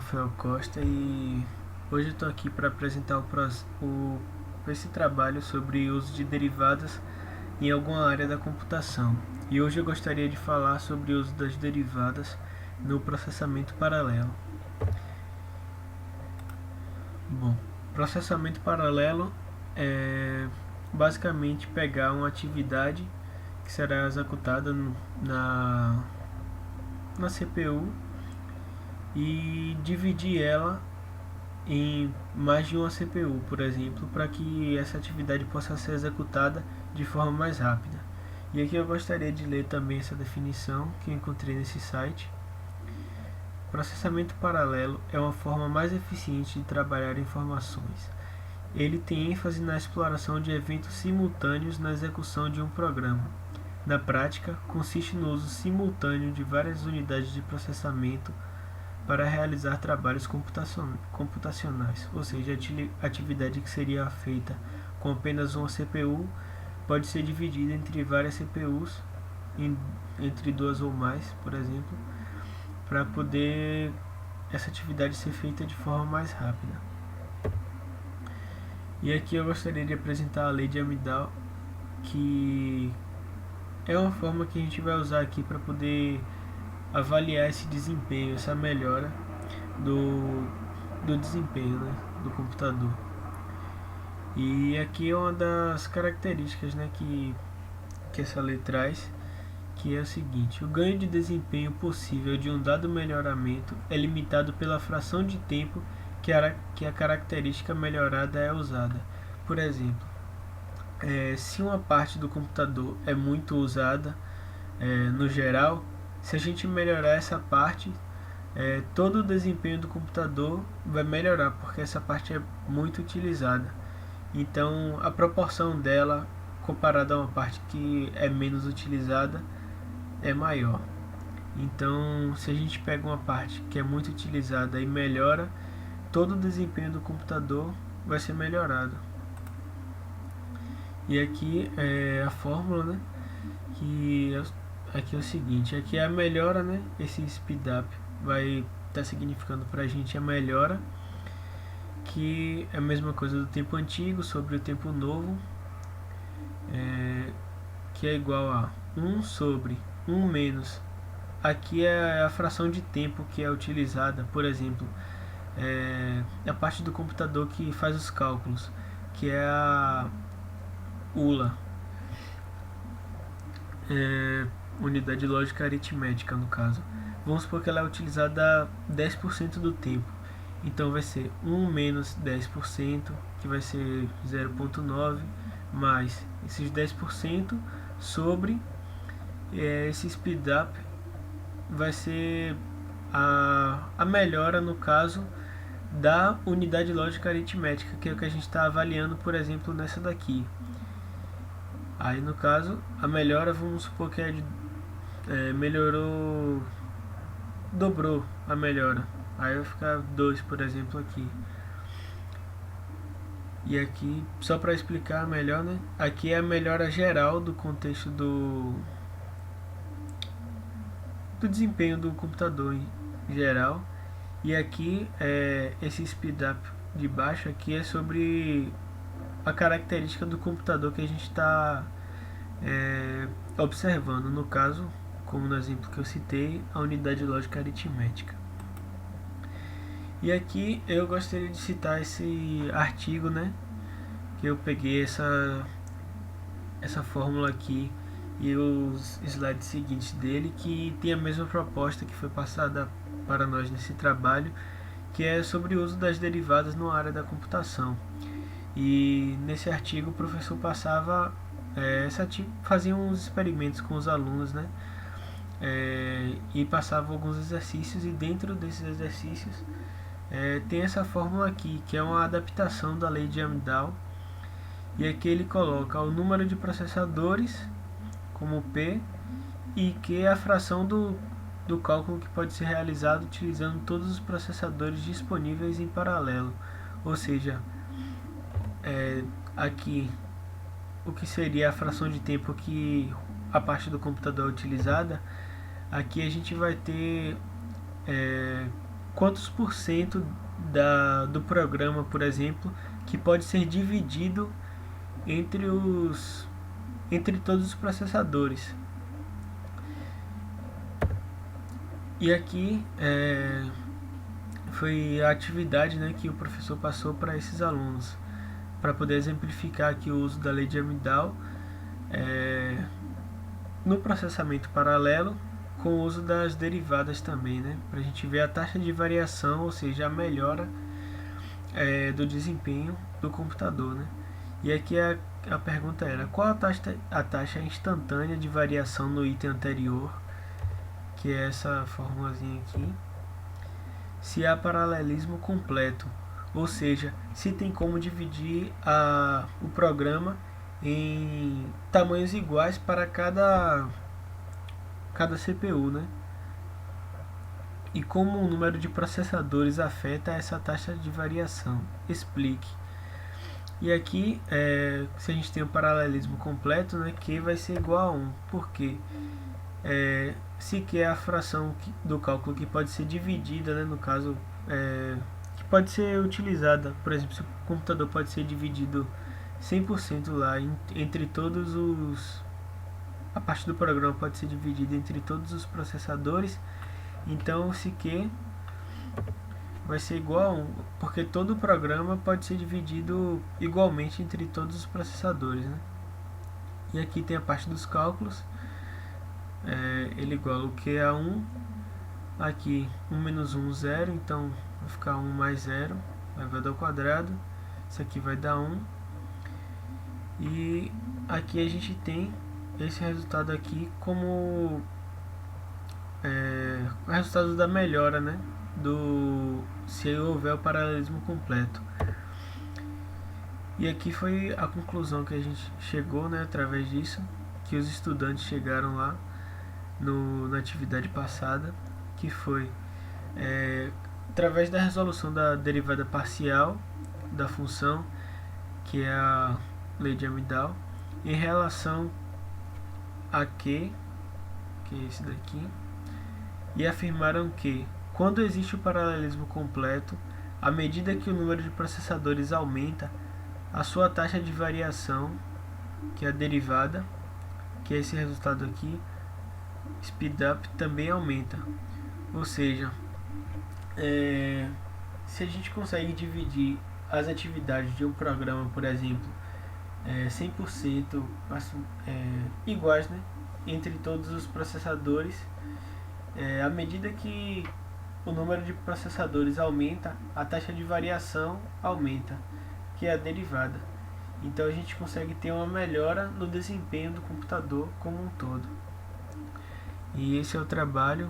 Rafael Costa e hoje eu estou aqui para apresentar esse trabalho sobre o uso de derivadas em alguma área da computação. E hoje eu gostaria de falar sobre o uso das derivadas no processamento paralelo. Bom, processamento paralelo é basicamente pegar uma atividade que será executada na CPU e dividir ela em mais de uma CPU, por exemplo, para que essa atividade possa ser executada de forma mais rápida. E aqui eu gostaria de ler também essa definição que eu encontrei nesse site. Processamento paralelo é uma forma mais eficiente de trabalhar informações. Ele tem ênfase na exploração de eventos simultâneos na execução de um programa. Na prática, consiste no uso simultâneo de várias unidades de processamento para realizar trabalhos computacionais, ou seja, a atividade que seria feita com apenas uma CPU pode ser dividida entre várias CPUs, entre duas ou mais, por exemplo, para poder essa atividade ser feita de forma mais rápida. E aqui eu gostaria de apresentar a lei de Amdahl, que é uma forma que a gente vai usar aqui para poder avaliar esse desempenho, essa melhora do desempenho, né, do computador. E aqui é uma das características, né, que essa lei traz, que é o seguinte: o ganho de desempenho possível de um dado melhoramento é limitado pela fração de tempo que a característica melhorada é usada. Por exemplo, se uma parte do computador é muito usada, no geral, se a gente melhorar essa parte, todo o desempenho do computador vai melhorar, porque essa parte é muito utilizada. Então a proporção dela comparada a uma parte que é menos utilizada é maior. Então, se a gente pega uma parte que é muito utilizada e melhora, todo o desempenho do computador vai ser melhorado. E aqui é a fórmula, né, que aqui é o seguinte: aqui é a melhora, né, esse speedup vai estar significando para a gente a melhora, que é a mesma coisa do tempo antigo sobre o tempo novo, que é igual a 1 sobre 1 menos, aqui é a fração de tempo que é utilizada, por exemplo, a parte do computador que faz os cálculos, que é a ULA, unidade de lógica aritmética no caso. Vamos supor que ela é utilizada 10% do tempo, então vai ser 1 menos 10%, que vai ser 0,9, mais esses 10% sobre esse speedup, vai ser a melhora, no caso, da unidade lógica aritmética, que é o que a gente está avaliando, por exemplo, nessa daqui. Aí, no caso, a melhora, vamos supor que melhorou, dobrou a melhora. Aí vai ficar 2, por exemplo, aqui. E aqui, só para explicar melhor, né? Aqui é a melhora geral do contexto do desempenho do computador em geral. E aqui, esse speedup de baixo aqui é sobre a característica do computador que a gente está observando. No caso, como no exemplo que eu citei, a unidade lógica aritmética. E aqui eu gostaria de citar esse artigo, né, que eu peguei essa fórmula aqui e os slides seguintes dele, que tem a mesma proposta que foi passada para nós nesse trabalho, que é sobre o uso das derivadas na área da computação. E nesse artigo o professor passava fazia uns experimentos com os alunos, né, e passava alguns exercícios, e dentro desses exercícios tem essa fórmula aqui, que é uma adaptação da lei de Amdahl. E aqui ele coloca o número de processadores como P, e que é a fração do cálculo que pode ser realizado utilizando todos os processadores disponíveis em paralelo. Ou seja, aqui o que seria a fração de tempo que a parte do computador é utilizada, aqui a gente vai ter quantos por cento do programa, por exemplo, que pode ser dividido entre todos os processadores. E aqui foi a atividade, né, que o professor passou para esses alunos, para poder exemplificar aqui o uso da lei de Amdahl no processamento paralelo, com o uso das derivadas também, né, para a gente ver a taxa de variação, ou seja, a melhora do desempenho do computador, né. E aqui a pergunta era: qual a taxa instantânea de variação no item anterior, que é essa formulazinha aqui, se há paralelismo completo, ou seja, se tem como dividir o programa em tamanhos iguais para cada CPU, né? E como o número de processadores afeta essa taxa de variação. Explique. E aqui, se a gente tem o paralelismo completo, né, Q vai ser igual a 1. Por quê? Se Q é a fração do cálculo que pode ser dividida, né, no caso, que pode ser utilizada, por exemplo, se o computador pode ser dividido 100% lá entre todos os... A parte do programa pode ser dividida entre todos os processadores, então se Q vai ser igual a 1, porque todo o programa pode ser dividido igualmente entre todos os processadores, né? E aqui tem a parte dos cálculos, ele iguala o Q a 1, aqui 1 menos 1, 0, então vai ficar 1 mais 0, vai dar ao quadrado, isso aqui vai dar 1, e aqui a gente tem esse resultado aqui como o resultado da melhora, né, se houver o paralelismo completo. E aqui foi a conclusão que a gente chegou, né, através disso, que os estudantes chegaram lá na atividade passada, que foi através da resolução da derivada parcial da função, que é a lei de Amdahl, em relação a Q, que é esse daqui, e afirmaram que, quando existe o paralelismo completo, à medida que o número de processadores aumenta, a sua taxa de variação, que é a derivada, que é esse resultado aqui, speedup, também aumenta. Ou seja, se a gente consegue dividir as atividades de um programa, por exemplo, 100% iguais, né, entre todos os processadores, à medida que o número de processadores aumenta, a taxa de variação aumenta, que é a derivada. Então a gente consegue ter uma melhora no desempenho do computador como um todo. E esse é o trabalho